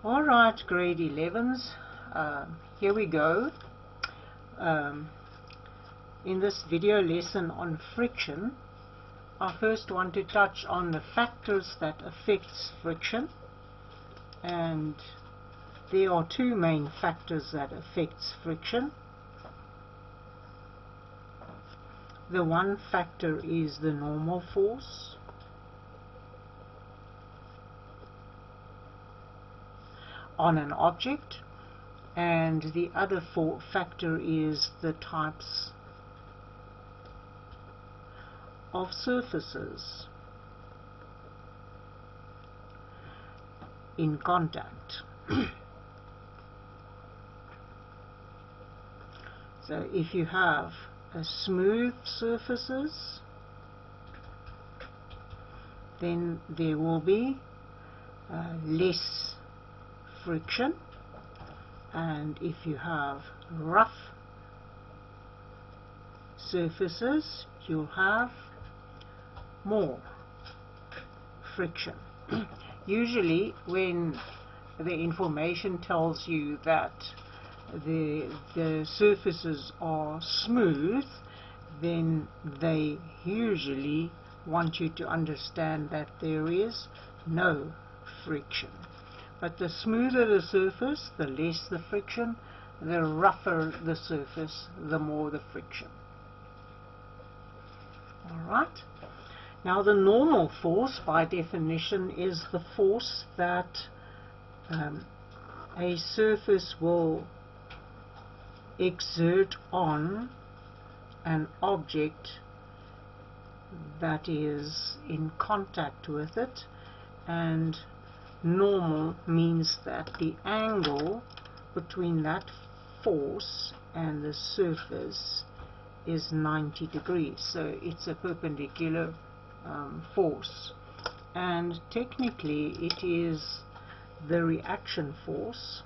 Alright, grade 11s, here we go. In this video lesson on friction, I first want to touch on the factors that affects friction, and there are two main factors that affects friction. The one factor is the normal force, on an object, and the other factor is the types of surfaces in contact. So if you have smooth surfaces, then there will be less friction, and if you have rough surfaces, you'll have more friction. Usually when the information tells you that the surfaces are smooth, then they usually want you to understand that there is no friction. But the smoother the surface, the less the friction; the rougher the surface, the more the friction. Alright. Now the normal force, by definition, is the force that a surface will exert on an object that is in contact with it, and normal means that the angle between that force and the surface is 90 degrees, so it's a perpendicular force, and technically it is the reaction force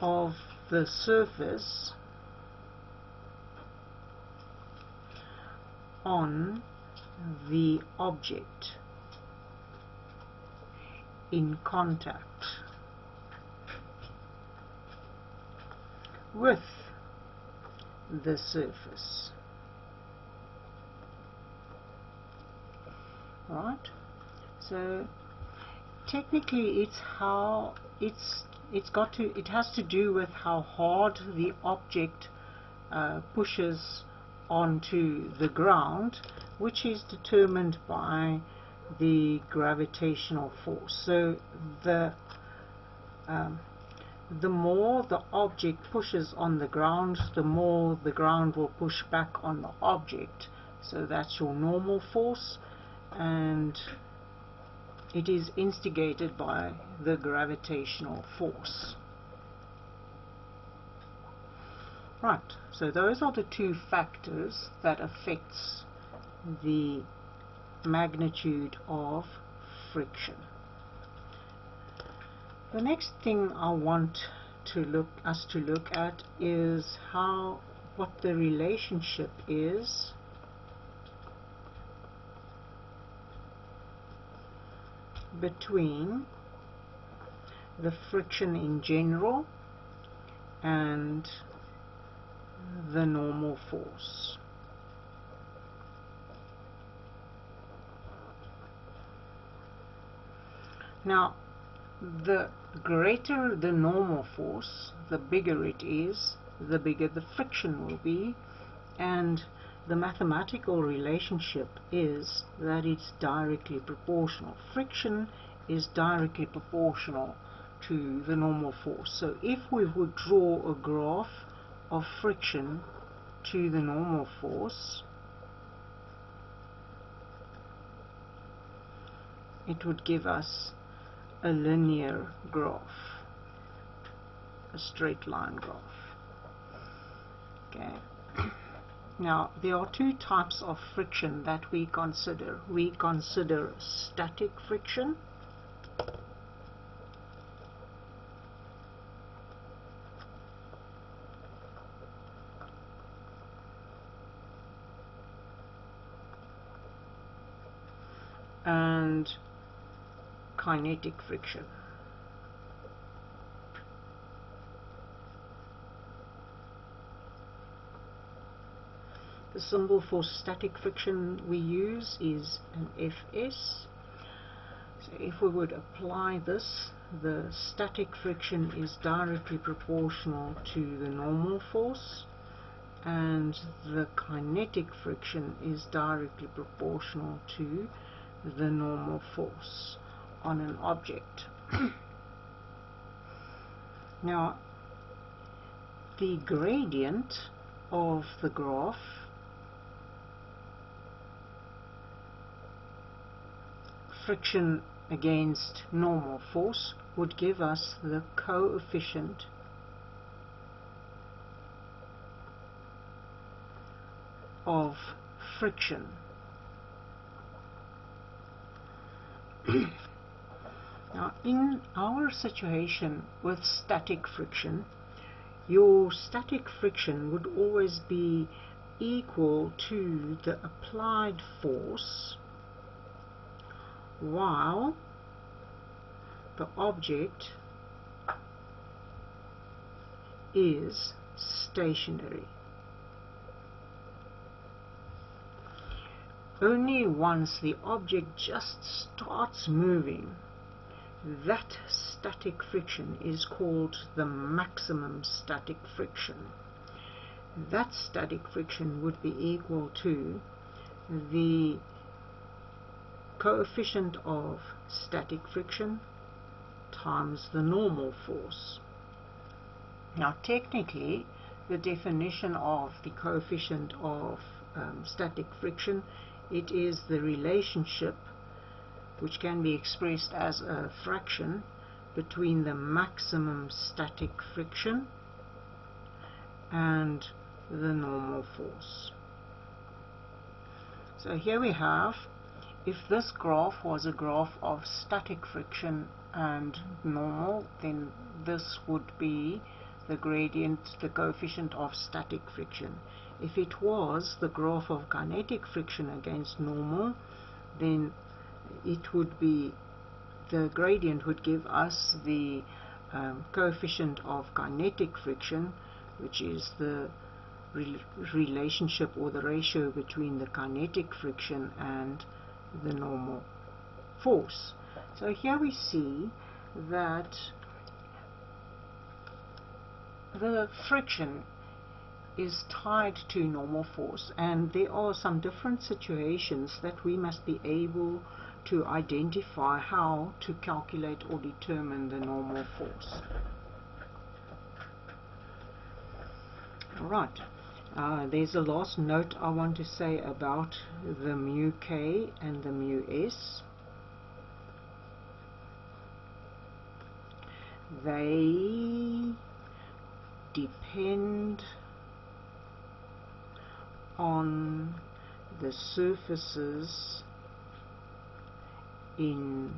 of the surface on the object in contact with the surface. Right? So technically it has to do with how hard the object pushes onto the ground, which is determined by the gravitational force. So the more the object pushes on the ground, the more the ground will push back on the object. So that's your normal force, and it is instigated by the gravitational force. Right, so those are the two factors that affects the magnitude of friction. The next thing I want us to look at is what the relationship is between the friction in general and the normal force. Now, the greater the normal force, the bigger it is, the bigger the friction will be, and the mathematical relationship is that it's directly proportional. Friction is directly proportional to the normal force. So if we would draw a graph of friction to the normal force, it would give us a linear graph, a straight line graph. Okay. Now there are two types of friction that we consider. We consider static friction and kinetic friction. The symbol for static friction we use is an Fs. So if we would apply this, the static friction is directly proportional to the normal force, and the kinetic friction is directly proportional to the normal force on an object. Now, the gradient of the graph friction against normal force would give us the coefficient of friction. Now, in our situation with static friction, your static friction would always be equal to the applied force while the object is stationary. Only once the object just starts moving, that static friction is called the maximum static friction. That static friction would be equal to the coefficient of static friction times the normal force. Now, technically, the definition of the coefficient of static friction, it is the relationship which can be expressed as a fraction between the maximum static friction and the normal force. So here we have, if this graph was a graph of static friction and normal, then this would be the gradient, the coefficient of static friction. If it was the graph of kinetic friction against normal, then it would be, the gradient would give us the coefficient of kinetic friction, which is the relationship or the ratio between the kinetic friction and the normal force. So here we see that the friction is tied to normal force, and there are some different situations that we must be able to identify how to calculate or determine the normal force. Alright, there's a last note I want to say about the mu k and the mu s. They depend on the surfaces in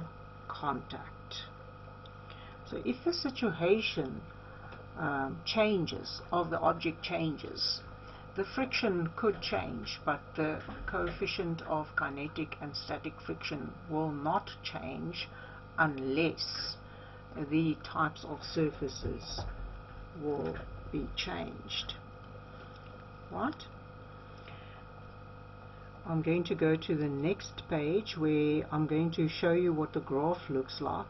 contact. So if the situation changes, of the object changes, the friction could change, but the coefficient of kinetic and static friction will not change unless the types of surfaces will be changed. Right? I'm going to go to the next page where I'm going to show you what the graph looks like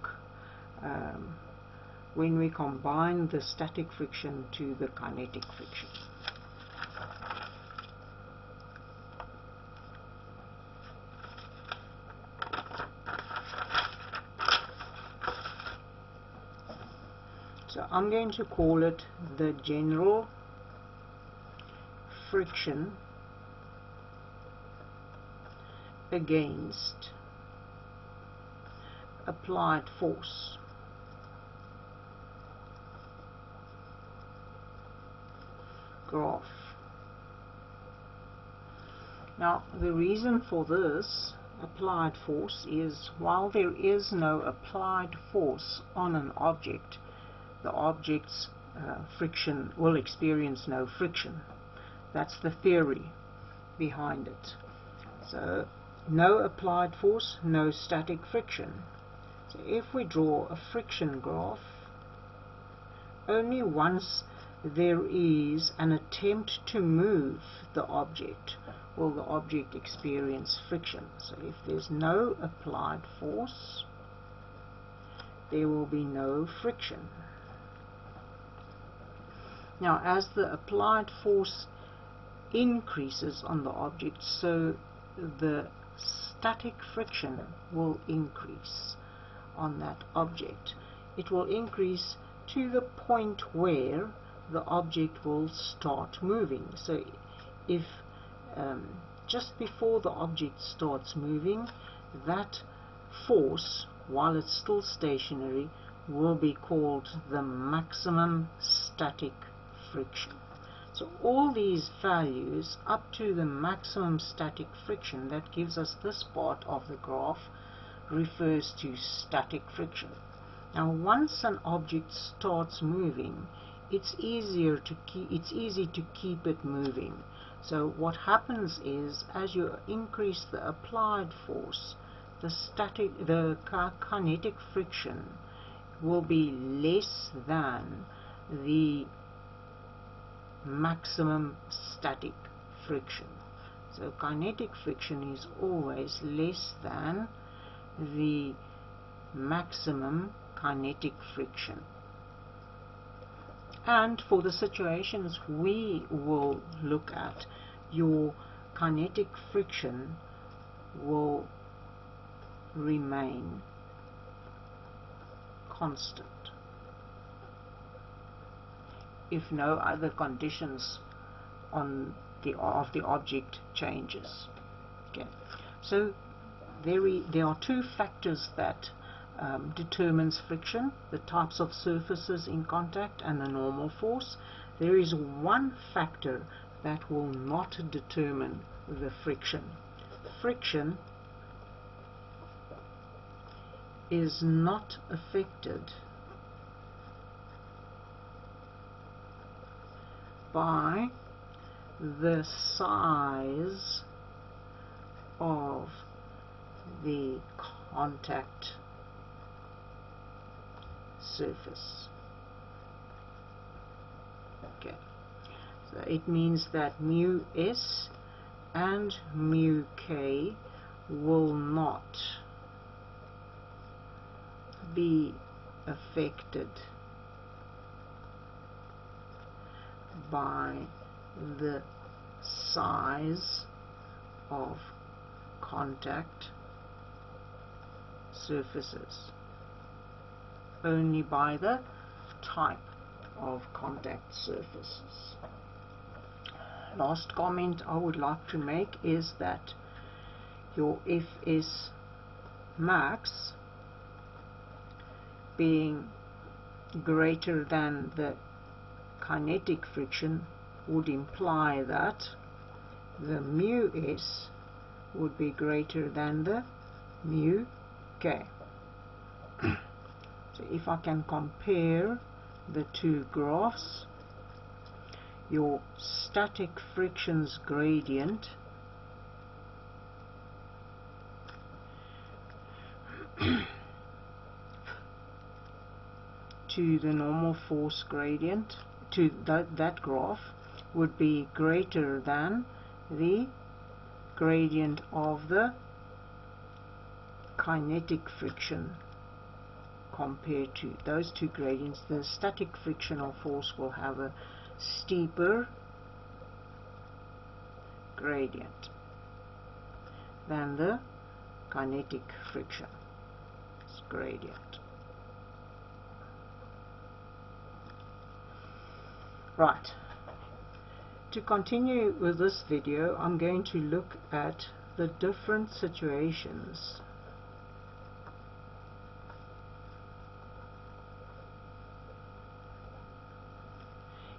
when we combine the static friction to the kinetic friction. So I'm going to call it the general friction against applied force. Graph. Now, the reason for this applied force is, while there is no applied force on an object, the object's friction will experience no friction. That's the theory behind it. So no applied force, no static friction. So if we draw a friction graph, only once there is an attempt to move the object will the object experience friction. So if there's no applied force, there will be no friction. Now, as the applied force increases on the object, so the static friction will increase on that object. It will increase to the point where the object will start moving. So if just before the object starts moving, that force, while it's still stationary, will be called the maximum static friction. So all these values up to the maximum static friction, that gives us this part of the graph, refers to static friction. Now once an object starts moving, it's easy to keep it moving. So what happens is, as you increase the applied force, the kinetic friction will be less than the maximum static friction. So kinetic friction is always less than the maximum kinetic friction. And for the situations we will look at, your kinetic friction will remain constant if no other conditions of the object changes. Okay, so there are two factors that determines friction: the types of surfaces in contact and the normal force. There is one factor that will not determine the friction. Friction is not affected by the size of the contact surface. Okay, so it means that mu s and mu k will not be affected by the size of contact surfaces, only by the type of contact surfaces. Last comment I would like to make is that your Fs max being greater than the kinetic friction would imply that the mu s would be greater than the mu k. So if I can compare the two graphs, your static friction's gradient to the normal force gradient, to that graph, would be greater than the gradient of the kinetic friction. Compared to those two gradients, the static frictional force will have a steeper gradient than the kinetic friction gradient. Right. To continue with this video, I'm going to look at the different situations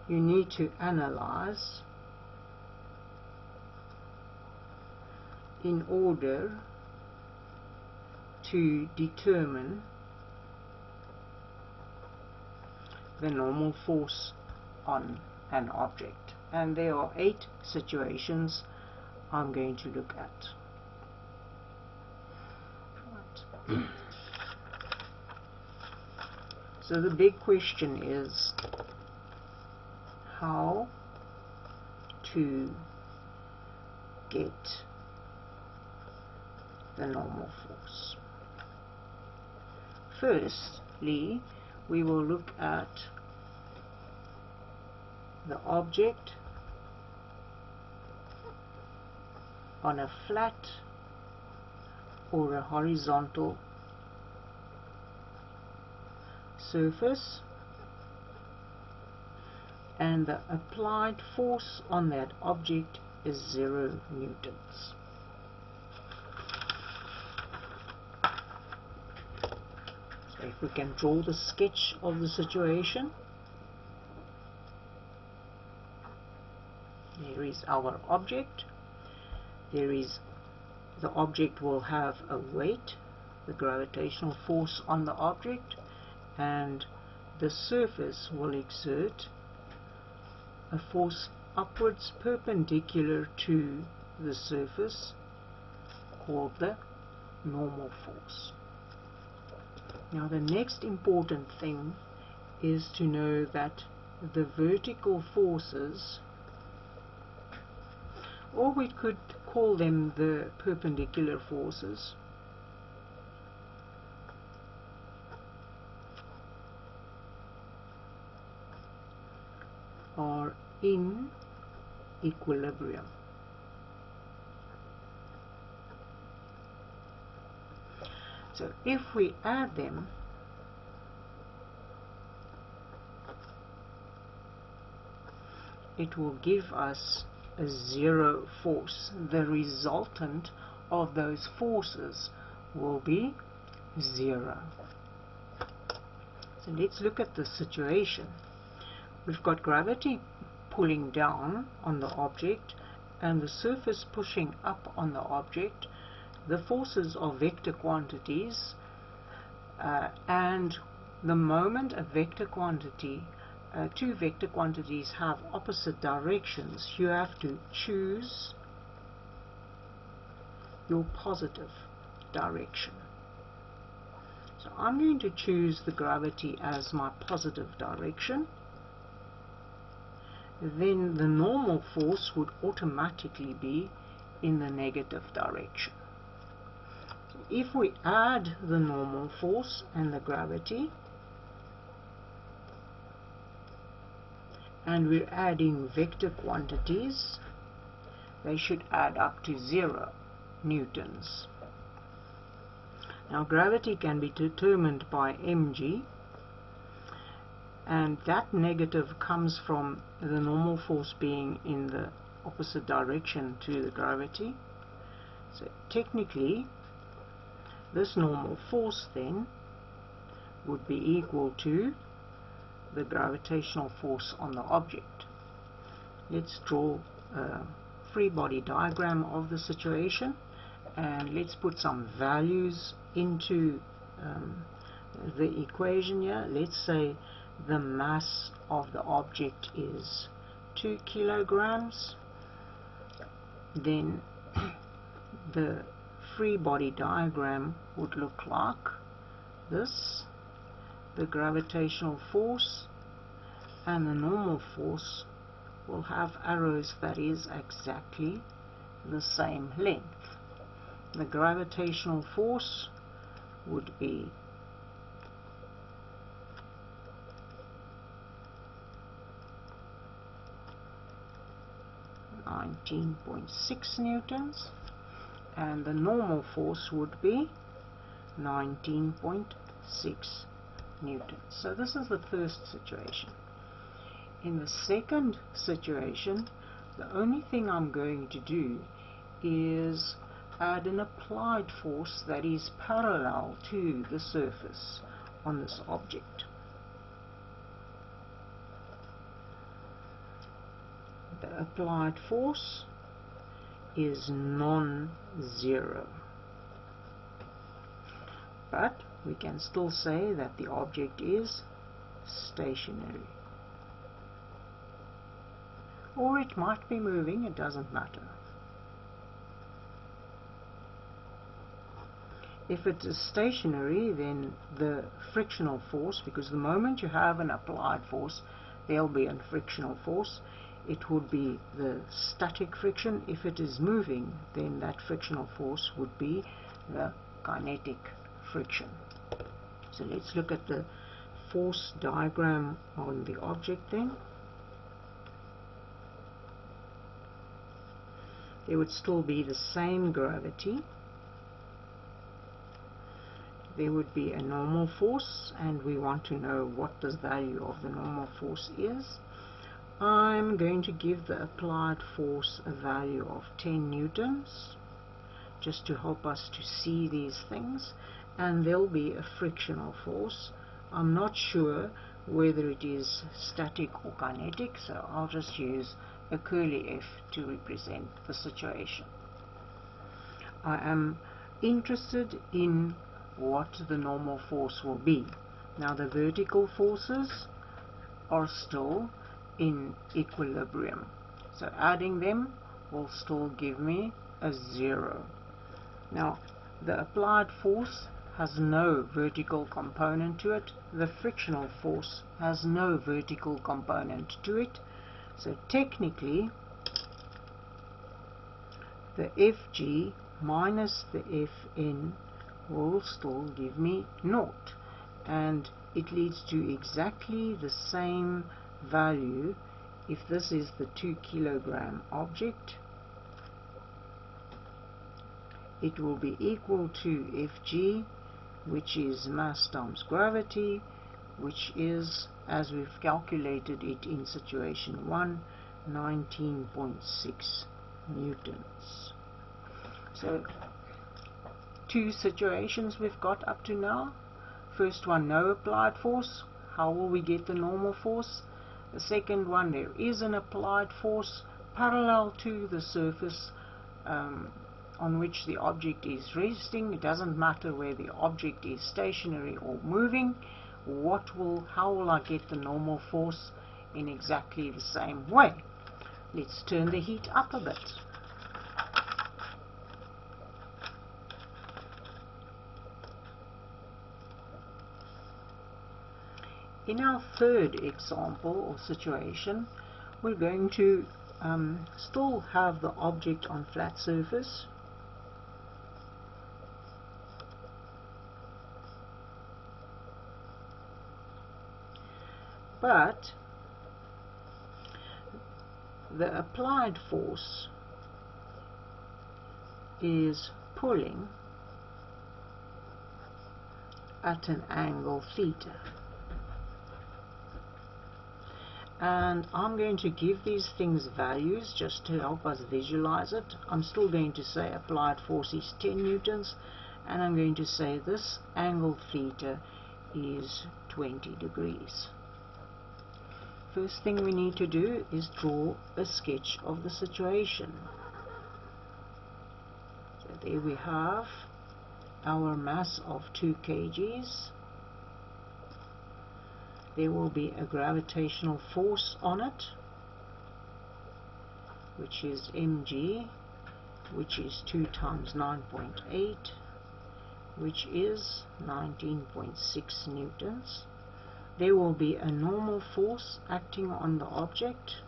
you need to analyze in order to determine the normal force on an object. And there are 8 situations I'm going to look at. So the big question is how to get the normal force. Firstly, we will look at the object on a flat or a horizontal surface, and the applied force on that object is 0 newtons. So if we can draw the sketch of the situation, there is our object. The object will have a weight, the gravitational force on the object, and the surface will exert a force upwards perpendicular to the surface called the normal force. Now the next important thing is to know that the vertical forces, or we could call them the perpendicular forces, are in equilibrium. So if we add them, it will give us a 0 force. The resultant of those forces will be 0. So let's look at the situation. We've got gravity pulling down on the object and the surface pushing up on the object. The forces are vector quantities, and the moment a vector quantity, two vector quantities have opposite directions, you have to choose your positive direction. So I'm going to choose the gravity as my positive direction. Then the normal force would automatically be in the negative direction. So if we add the normal force and the gravity, and we're adding vector quantities, they should add up to 0 newtons. Now gravity can be determined by mg, and that negative comes from the normal force being in the opposite direction to the gravity. So technically this normal force then would be equal to the gravitational force on the object. Let's draw a free body diagram of the situation, and let's put some values into the equation here. Let's say the mass of the object is 2 kilograms. Then the free body diagram would look like this. The gravitational force and the normal force will have arrows that is exactly the same length. The gravitational force would be 19.6 newtons, and the normal force would be 19.6 newtons. So this is the first situation. In the second situation, the only thing I'm going to do is add an applied force that is parallel to the surface on this object. The applied force is non-zero, but we can still say that the object is stationary, or it might be moving, it doesn't matter. If it is stationary, then the frictional force, because the moment you have an applied force, there'll be a frictional force. It would be the static friction. If it is moving, then that frictional force would be the kinetic friction. So let's look at the force diagram on the object then. There would still be the same gravity. There would be a normal force, and we want to know what the value of the normal force is. I'm going to give the applied force a value of 10 newtons, just to help us to see these things, and there'll be a frictional force. I'm not sure whether it is static or kinetic, so I'll just use a curly F to represent the situation. I am interested in what the normal force will be. Now the vertical forces are still in equilibrium, so adding them will still give me a 0. Now the applied force has no vertical component to it. The frictional force has no vertical component to it. So technically the Fg minus the Fn will still give me 0, and it leads to exactly the same value if this is the 2 kilogram object. It will be equal to Fg, which is mass times gravity, which is, as we've calculated it in situation 1, 19.6 newtons. So 2 situations we've got up to now. First one, no applied force. How will we get the normal force? The second one, there is an applied force parallel to the surface on which the object is resting. It doesn't matter where the object is stationary or moving. How will I get the normal force in exactly the same way? Let's turn the heat up a bit. In our third example or situation, we're going to still have the object on flat surface, but the applied force is pulling at an angle theta. And I'm going to give these things values just to help us visualize it. I'm still going to say applied force is 10 newtons, and I'm going to say this angle theta is 20 degrees. First thing we need to do is draw a sketch of the situation. So there we have our mass of 2 kgs. There will be a gravitational force on it, which is mg, which is 2 times 9.8, which is 19.6 newtons. There will be a normal force acting on the object,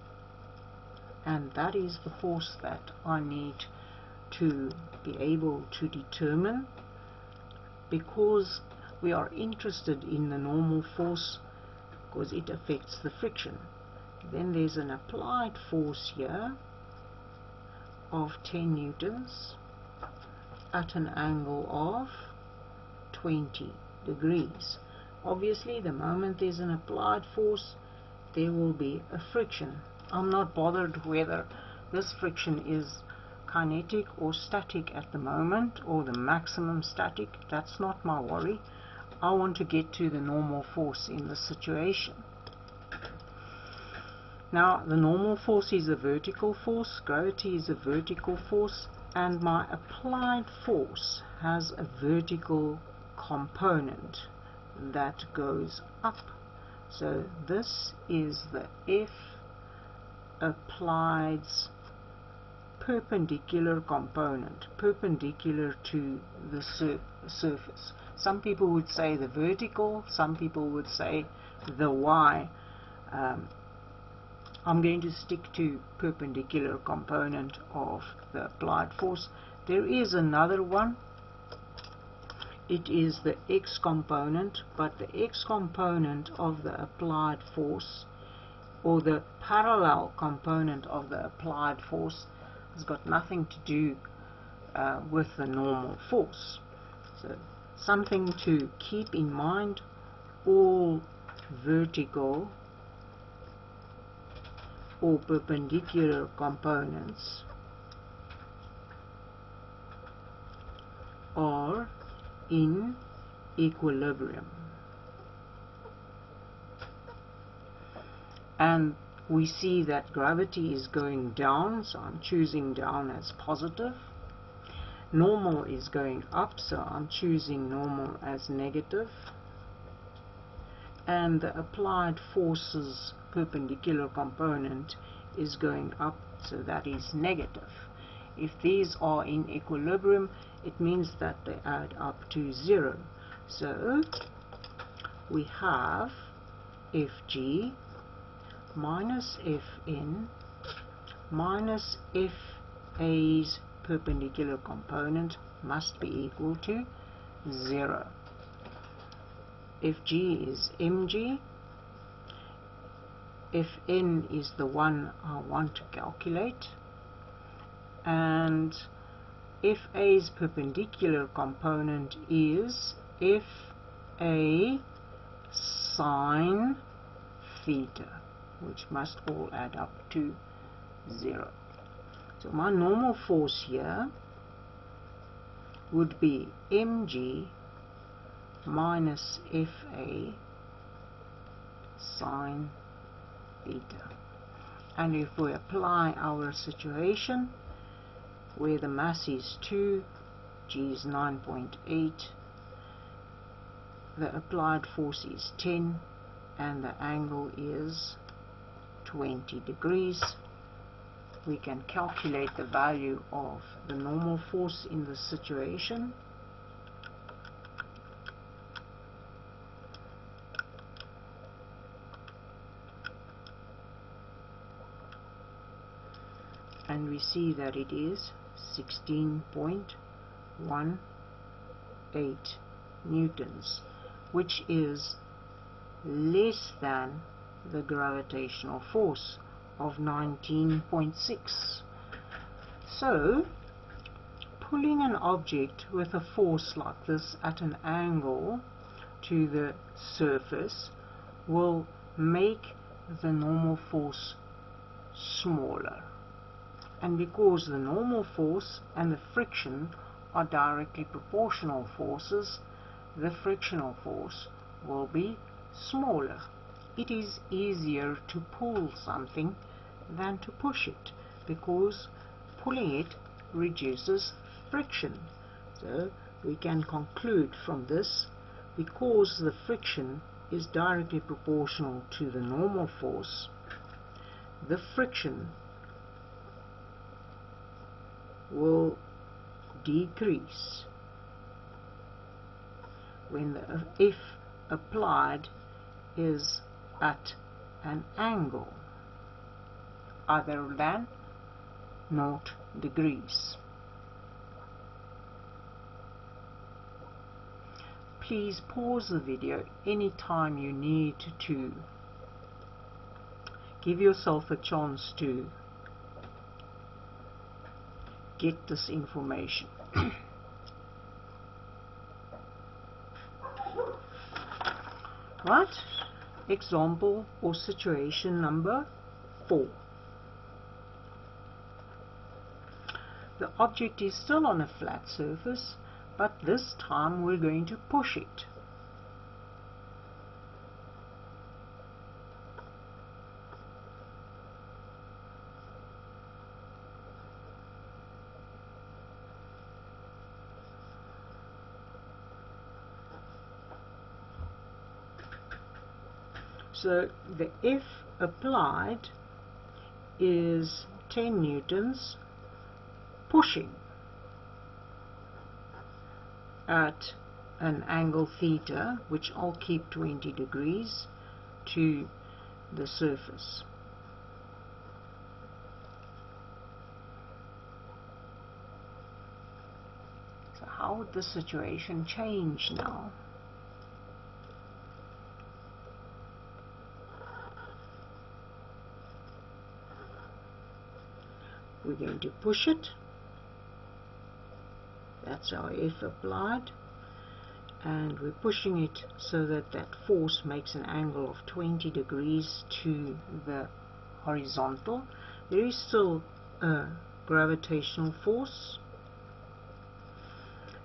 and that is the force that I need to be able to determine, because we are interested in the normal force because it affects the friction. Then there's an applied force here of 10 newtons at an angle of 20 degrees. Obviously, the moment there's an applied force, there will be a friction. I'm not bothered whether this friction is kinetic or static at the moment, or the maximum static. That's not my worry. I want to get to the normal force in this situation. Now, the normal force is a vertical force, gravity is a vertical force, and my applied force has a vertical component that goes up. So this is the F applied's perpendicular component, perpendicular to the surface. Some people would say the vertical, some people would say the y. I'm going to stick to perpendicular component of the applied force. There is another one. It is the x component, but the x component of the applied force, or the parallel component of the applied force, has got nothing to do with the normal force. So something to keep in mind: all vertical or perpendicular components are in equilibrium. And we see that gravity is going down, so I'm choosing down as positive. Normal is going up, so I'm choosing normal as negative. And the applied forces perpendicular component is going up, so that is negative. If these are in equilibrium, it means that they add up to 0. So we have Fg minus Fn minus Fa's perpendicular component must be equal to 0. Fg is mg, Fn is the one I want to calculate, and Fa's perpendicular component is Fa sine theta, which must all add up to 0. So my normal force here would be mg minus Fa sine theta. And if we apply our situation where the mass is 2, g is 9.8, the applied force is 10, and the angle is 20 degrees, we can calculate the value of the normal force in this situation. And we see that it is 16.18 newtons, which is less than the gravitational force of 19.6. So pulling an object with a force like this at an angle to the surface will make the normal force smaller. And because the normal force and the friction are directly proportional forces, the frictional force will be smaller. It is easier to pull something than to push it, because pulling it reduces friction. So we can conclude from this, because the friction is directly proportional to the normal force, the friction will decrease when the F applied is at an angle other than 0 degrees. Please pause the video anytime you need to give yourself a chance to get this information. Right, example or situation number 4. The object is still on a flat surface, but this time we're going to push it. So the F applied is 10 newtons pushing. at an angle theta, which I'll keep 20 degrees, to the surface. So how would the situation change now? We're going to push it. That's our F applied, and we're pushing it so that that force makes an angle of 20 degrees to the horizontal. There is still a gravitational force.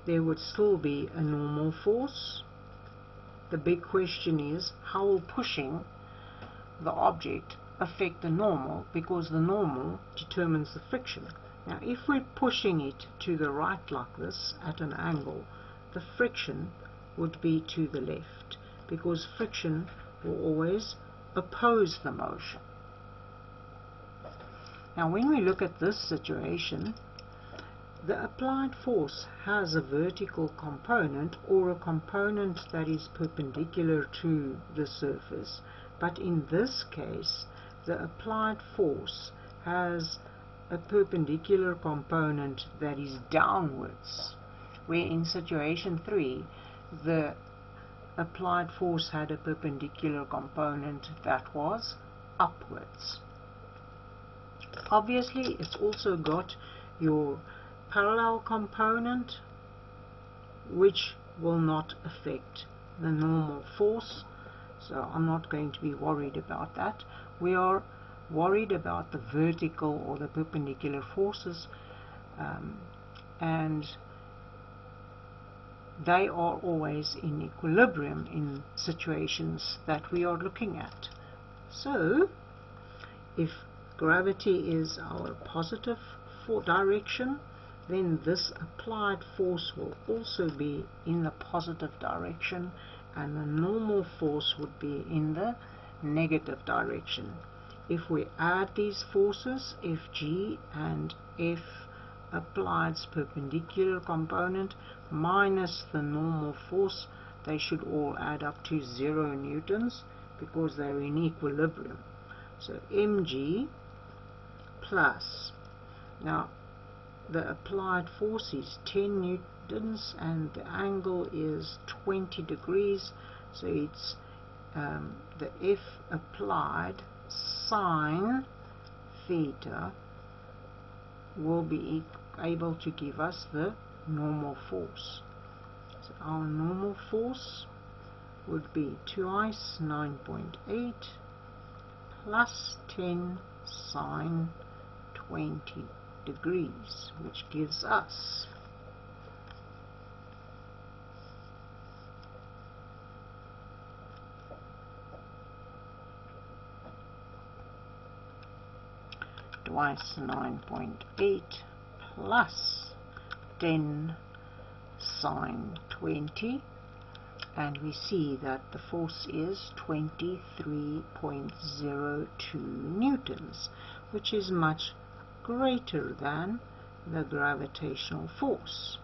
There would still be a normal force. The big question is, how will pushing the object affect the normal, because the normal determines the friction. Now if we're pushing it to the right like this at an angle, the friction would be to the left, because friction will always oppose the motion. Now when we look at this situation, the applied force has a vertical component, or a component that is perpendicular to the surface, but in this case the applied force has a perpendicular component that is downwards, where in situation 3 the applied force had a perpendicular component that was upwards. Obviously it's also got your parallel component, which will not affect the normal force, so I'm not going to be worried about that. We are worried about the vertical or the perpendicular forces, and they are always in equilibrium in situations that we are looking at. So if gravity is our positive direction, then this applied force will also be in the positive direction, and the normal force would be in the negative direction. If we add these forces, Fg and F applied's perpendicular component minus the normal force, they should all add up to 0 newtons, because they're in equilibrium. So mg plus, now the applied force is 10 newtons and the angle is 20 degrees, so it's the F applied sine theta will be able to give us the normal force. So our normal force would be twice 9.8 plus 10 sine 20 degrees, which gives us twice 9.8 plus 10 sine 20, and we see that the force is 23.02 newtons, which is much greater than the gravitational force.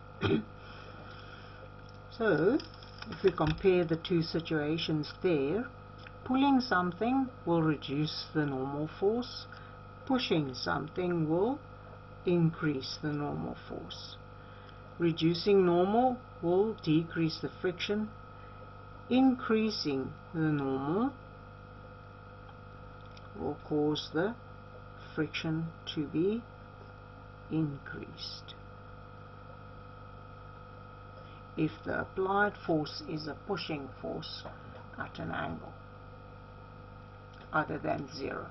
So if we compare the two situations there, pulling something will reduce the normal force, pushing something will increase the normal force. Reducing normal will decrease the friction, increasing the normal will cause the friction to be increased. If the applied force is a pushing force at an angle other than 0.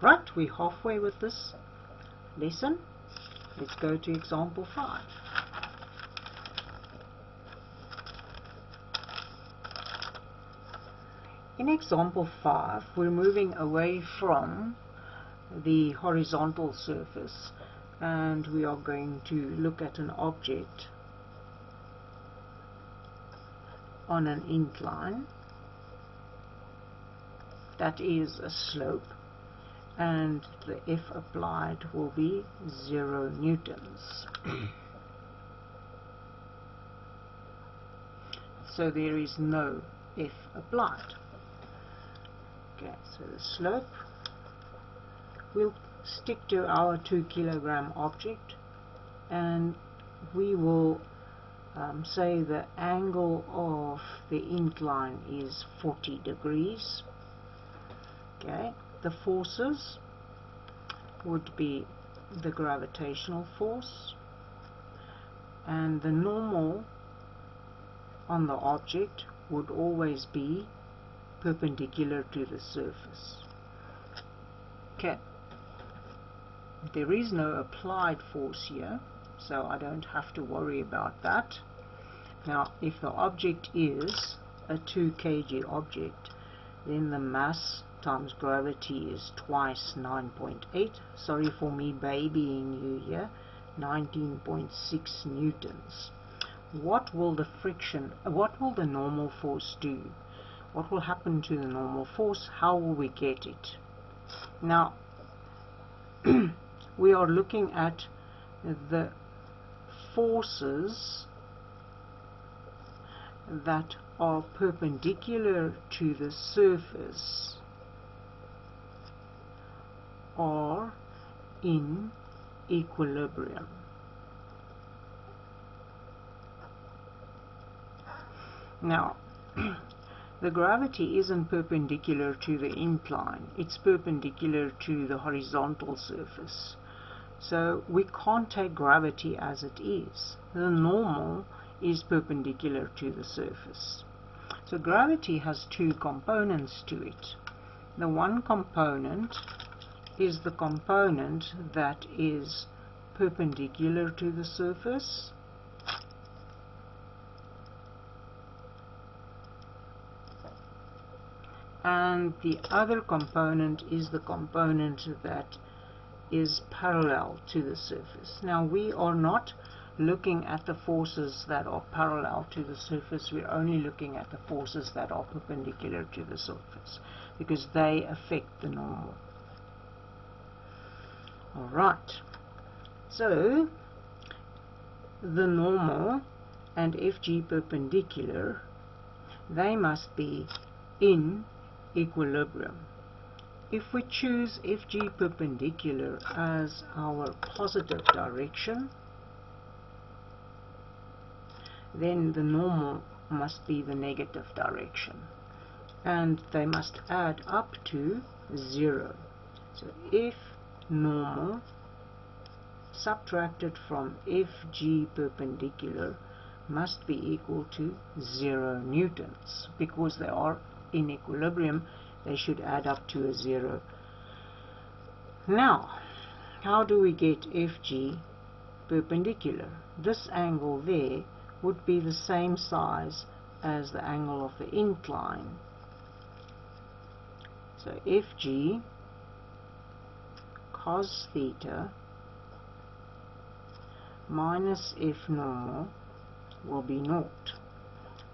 Right, we're halfway with this lesson. Let's go to example 5. In example 5, we're moving away from the horizontal surface, and we are going to look at an object on an incline that is a slope, and the F applied will be 0 newtons. so there is no F applied. Okay, so the slope, we'll stick to our 2 kilogram object, and we will say the angle of the incline is 40 degrees. Okay, the forces would be the gravitational force, and the normal on the object would always be perpendicular to the surface. Okay, there is no applied force here, so I don't have to worry about that. Now, if the object is a 2 kg object, then the mass times gravity is twice 9.8. Sorry for me babying you here. 19.6 newtons. What will the normal force do? What will happen to the normal force? How will we get it? Now, we are looking at the forces that are perpendicular to the surface are in equilibrium. Now, the gravity isn't perpendicular to the incline, it's perpendicular to the horizontal surface. So we can't take gravity as it is. The normal is perpendicular to the surface. So gravity has 2 components to it. The one component is the component that is perpendicular to the surface, and the other component is the component that is parallel to the surface. Now, we are not looking at the forces that are parallel to the surface, we're only looking at the forces that are perpendicular to the surface, because they affect the normal. Alright, so the normal and FG perpendicular, they must be in equilibrium. If we choose FG perpendicular as our positive direction, then the normal must be the negative direction, and they must add up to 0. So if normal subtracted from FG perpendicular must be equal to 0 newtons, because they are in equilibrium, they should add up to a 0. Now, how do we get FG perpendicular? This angle there would be the same size as the angle of the incline. So FG cos theta minus F normal will be 0.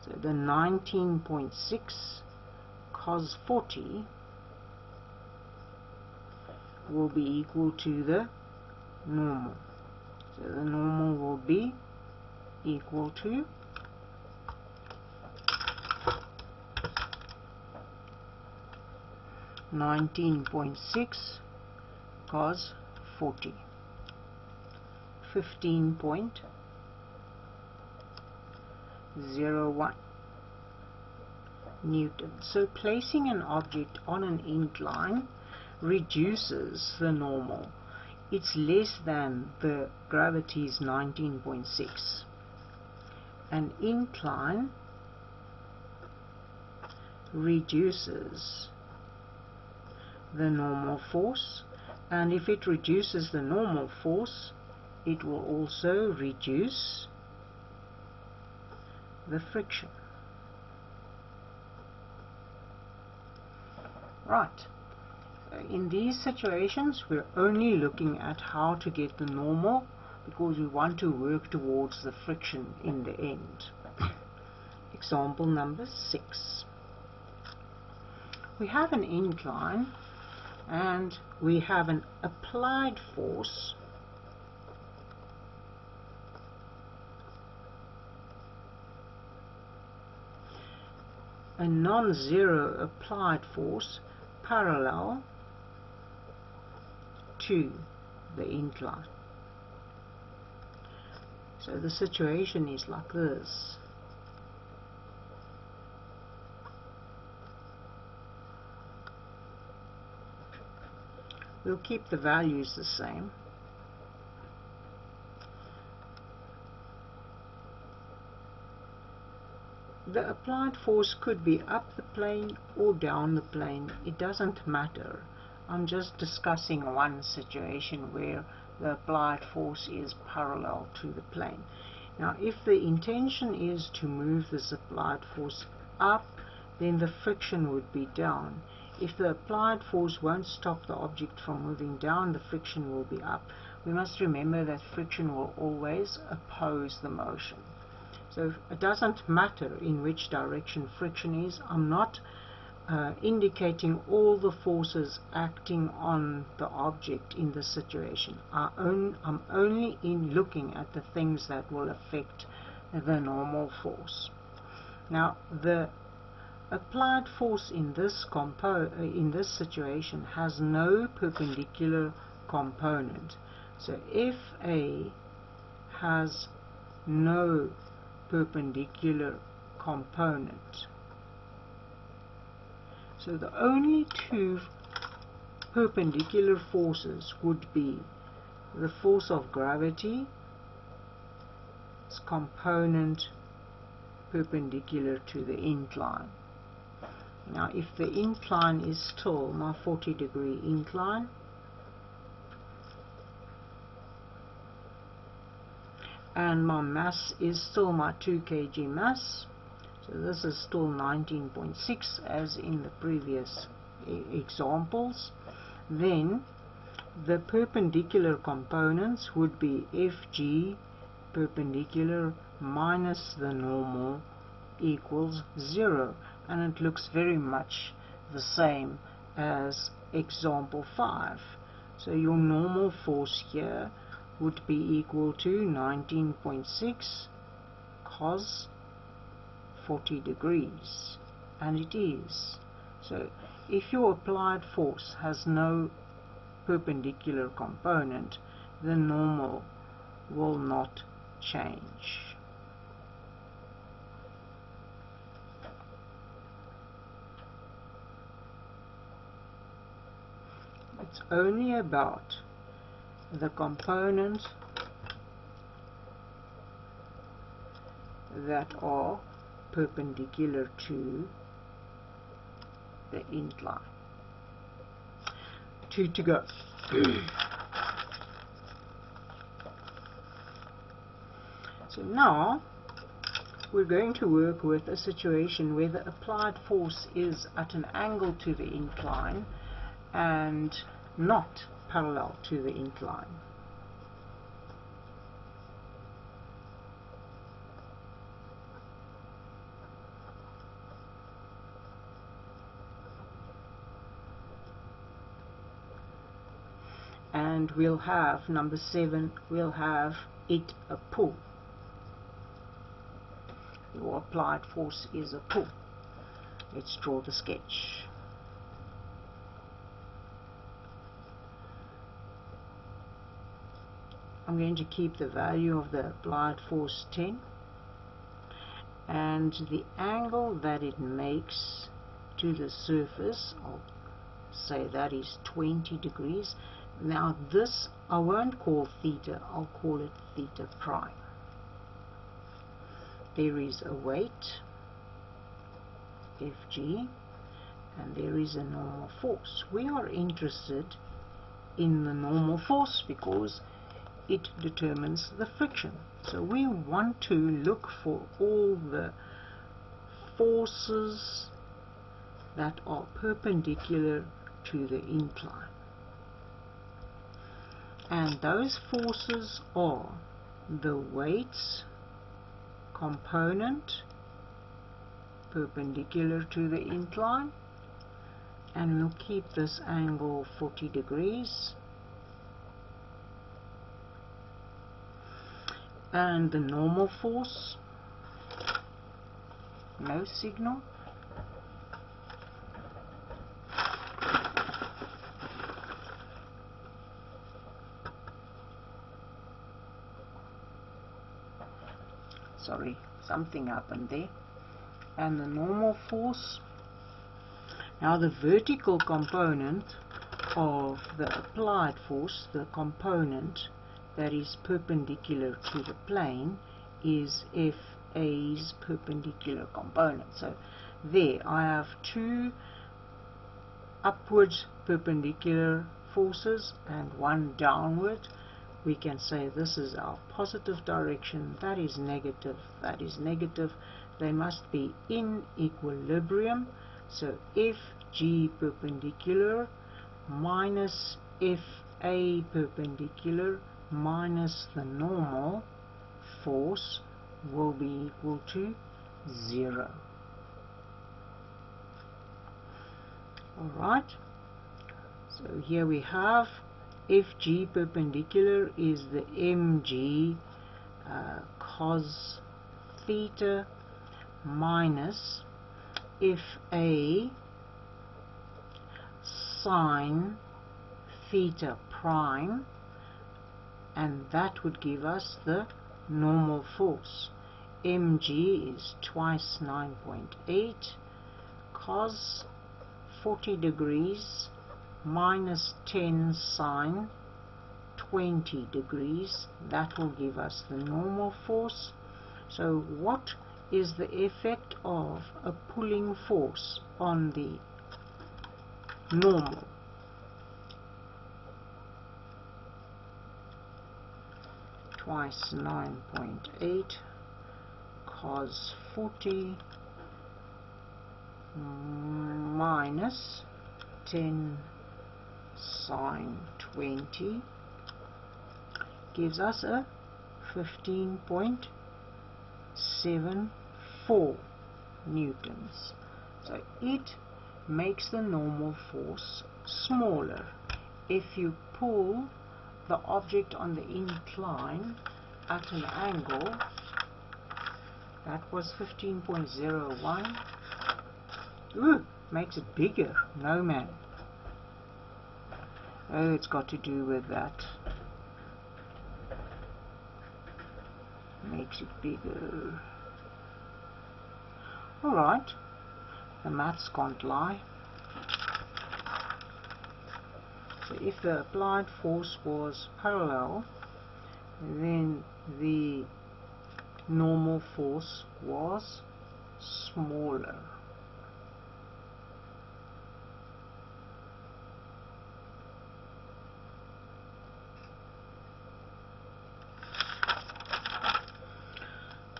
So the 19.6 cos 40 will be equal to the normal. So the normal will be equal to 19.6 cos 40, 15.01 newtons. So placing an object on an incline reduces the normal. It's less than the gravity's 19.6. An incline reduces the normal force, and if it reduces the normal force, it will also reduce the friction. Right. In these situations, we're only looking at how to get the normal, because we want to work towards the friction in the end. Example number 6. We have an incline and we have an applied force a non-zero applied force parallel to the incline. So the situation is like this. We'll keep the values the same. The applied force could be up the plane or down the plane. It doesn't matter. I'm just discussing one situation where the applied force is parallel to the plane. Now, if the intention is to move this applied force up, then the friction would be down. If the applied force won't stop the object from moving down, the friction will be up. We must remember that friction will always oppose the motion. So it doesn't matter in which direction friction is. I'm not indicating all the forces acting on the object in this situation. I'm only looking at the things that will affect the normal force. Now, the applied force in this situation has no perpendicular component. So FA has no perpendicular component. So the only two perpendicular forces would be the force of gravity, its component perpendicular to the incline. Now, if the incline is still my 40-degree incline, and my mass is still my 2 kg mass, so this is still 19.6 as in the previous examples, then the perpendicular components would be Fg perpendicular minus the normal equals 0, and it looks very much the same as example 5. So your normal force here would be equal to 19.6 cos 40 degrees, and it is. So if your applied force has no perpendicular component, the normal will not change. It's only about the components that are perpendicular to the incline. 2 to go. So now we're going to work with a situation where the applied force is at an angle to the incline and not parallel to the incline. And we'll have number 7, we'll have it a pull. Your applied force is a pull. Let's draw the sketch. I'm going to keep the value of the applied force 10, and the angle that it makes to the surface, I'll say that is 20 degrees. Now this I won't call theta, I'll call it theta prime. There is a weight, Fg, and there is a normal force. We are interested in the normal force because it determines the friction. So we want to look for all the forces that are perpendicular to the incline. And those forces are the weights component perpendicular to the incline, and we'll keep this angle 40 degrees, and the normal force, no signal, sorry, something happened there, and the normal force. Now the vertical component of the applied force, the component that is perpendicular to the plane, is FA's perpendicular component. So there I have two upwards perpendicular forces and one downward. We can say this is our positive direction, that is negative, that is negative. They must be in equilibrium. So FG perpendicular minus FA perpendicular minus the normal force will be equal to 0. Alright, so here we have FG perpendicular is the mg cos theta minus FA sine theta prime, and that would give us the normal force. mg is twice 9.8 cos 40 degrees minus 10 sine 20 degrees. That will give us the normal force. So what is the effect of a pulling force on the normal? Twice 9.8 cos 40 minus 10 sine 20 gives us a 15.74 newtons. So it makes the normal force smaller. If you pull the object on the incline at an angle, that was 15.01. Ooh, makes it bigger. No man. Oh, it's got to do with that. Makes it bigger. Alright, the maths can't lie. So if the applied force was parallel, then the normal force was smaller.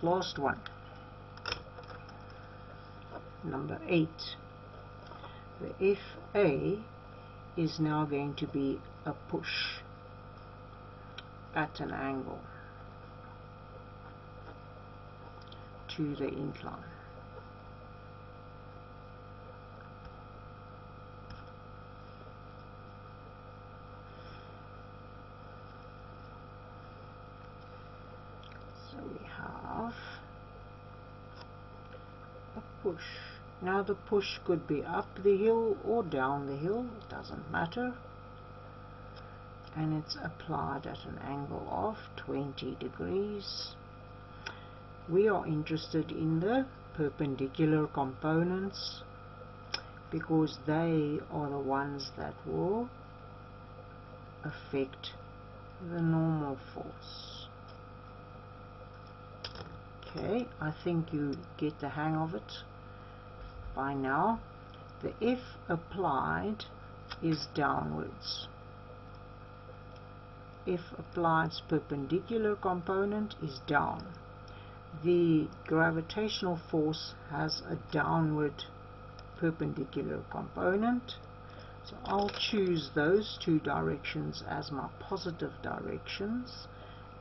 Last one, number 8. The FA is now going to be a push at an angle to the incline. So we have a push. Now the push could be up the hill or down the hill, it doesn't matter, and it's applied at an angle of 20 degrees. We are interested in the perpendicular components because they are the ones that will affect the normal force. Okay, I think you get the hang of it by now. The F applied is downwards. F applied's perpendicular component is down. The gravitational force has a downward perpendicular component, so I'll choose those two directions as my positive directions,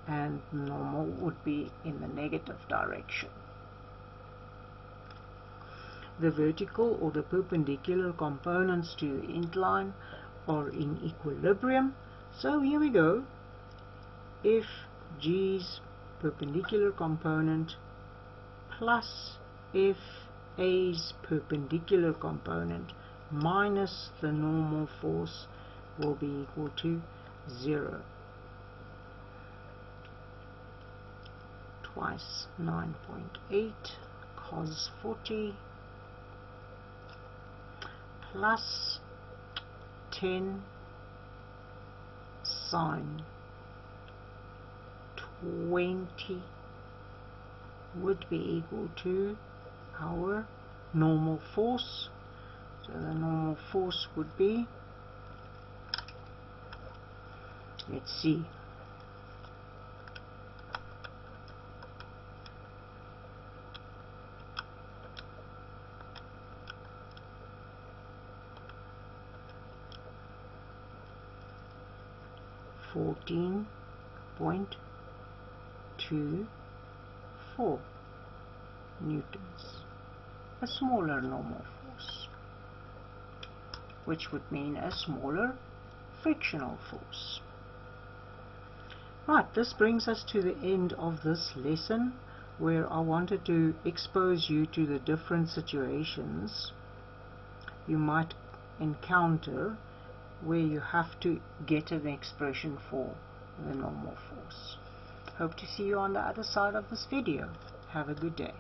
and normal would be in the negative direction. The vertical or the perpendicular components to the incline are in equilibrium. So here we go. If G's perpendicular component plus if A's perpendicular component minus the normal force will be equal to 0. twice 9.8 cos 40 plus 10 sine 20 would be equal to our normal force. So the normal force would be, let's see, .24 newtons, a smaller normal force, which would mean a smaller frictional force. Right, this brings us to the end of this lesson, where I wanted to expose you to the different situations you might encounter where you have to get an expression for the normal force. Hope to see you on the other side of this video. Have a good day.